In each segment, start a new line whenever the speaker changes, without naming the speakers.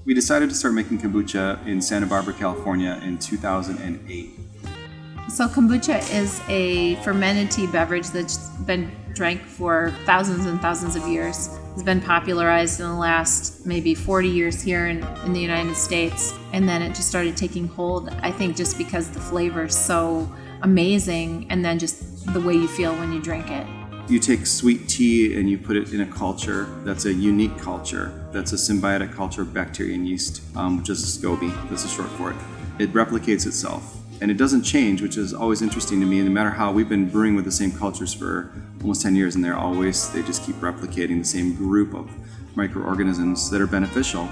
We decided to start making kombucha in Santa Barbara, California in 2008.
So kombucha is a fermented tea beverage that's been drank for thousands and thousands of years. It's been popularized in the last maybe 40 years here in the United States. And then it just started taking hold, I think just because the flavor is so amazing and then just the way you feel when you drink it.
You take sweet tea and you put it in a culture that's a unique culture, that's a symbiotic culture of bacteria and yeast, which is SCOBY, that's a short for it. It replicates itself. And it doesn't change, which is always interesting to me. No matter how, we've been brewing with the same cultures for almost 10 years, and they just keep replicating the same group of microorganisms that are beneficial.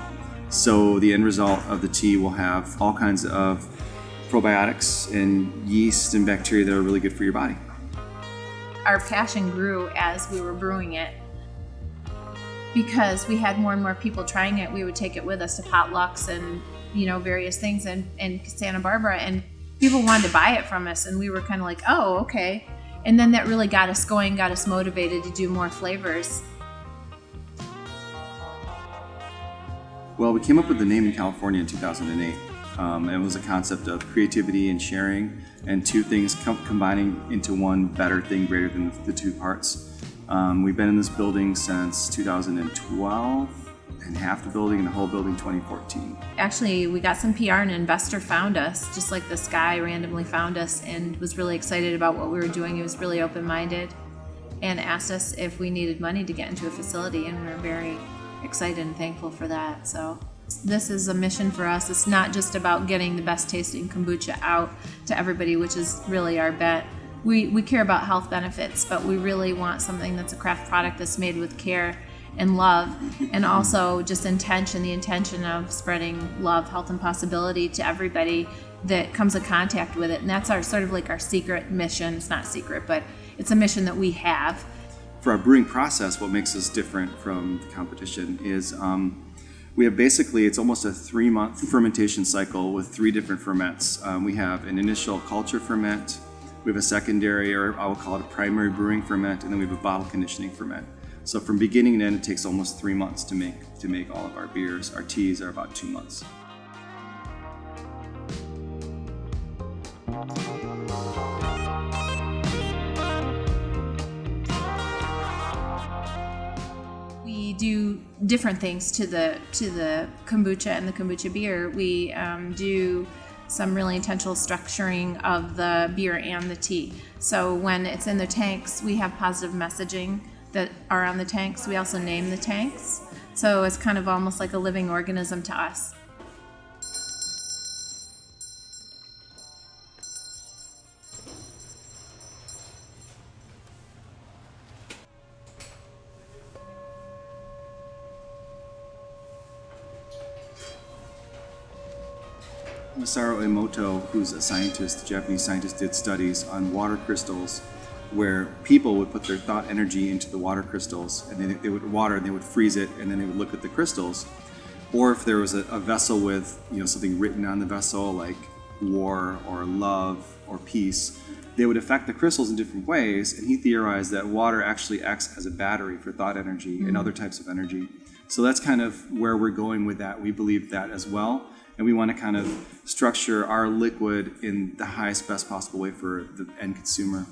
So the end result of the tea will have all kinds of probiotics and yeast and bacteria that are really good for your body.
Our passion grew as we were brewing it. Because we had more and more people trying it, we would take it with us to potlucks and various things in Santa Barbara, and people wanted to buy it from us, and we were kind of like, oh, okay. And then that really got us going, got us motivated to do more flavors.
Well, we came up with the name in California in 2008. It was a concept of creativity and sharing, and two things combining into one better thing greater than the two parts. We've been in this building since 2012, and half the building and the whole building 2014.
Actually, we got some PR, and an investor found us, just like this guy randomly found us and was really excited about what we were doing. He was really open-minded and asked us if we needed money to get into a facility, and we were very excited and thankful for that. So this is a mission for us. It's not just about getting the best tasting kombucha out to everybody, which is really our bet. We care about health benefits, but we really want something that's a craft product that's made with care and love, and also just the intention of spreading love, health, and possibility to everybody that comes in contact with it. And that's our sort of like our secret mission. It's not secret, but it's a mission that we have.
For our brewing process, what makes us different from the competition is we have basically, it's almost a 3-month fermentation cycle with 3 different ferments. We have an initial culture ferment, we have a secondary, or I will call it a primary brewing ferment, and then we have a bottle conditioning ferment. So from beginning to end, it takes almost 3 months to make all of our beers. Our teas are about 2 months.
We do different things to the kombucha and the kombucha beer. We do some really intentional structuring of the beer and the tea. So when it's in the tanks, we have positive messaging that are on the tanks. We also name the tanks. So it's kind of almost like a living organism to us.
Masaru Emoto, who's a scientist, a Japanese scientist, did studies on water crystals where people would put their thought energy into the water crystals, and they would water and they would freeze it, and then they would look at the crystals. Or if there was a vessel with something written on the vessel like war or love or peace, they would affect the crystals in different ways, and he theorized that water actually acts as a battery for thought energy and other types of energy. So that's kind of where we're going with that. We believe that as well, and we want to kind of structure our liquid in the highest, best possible way for the end consumer.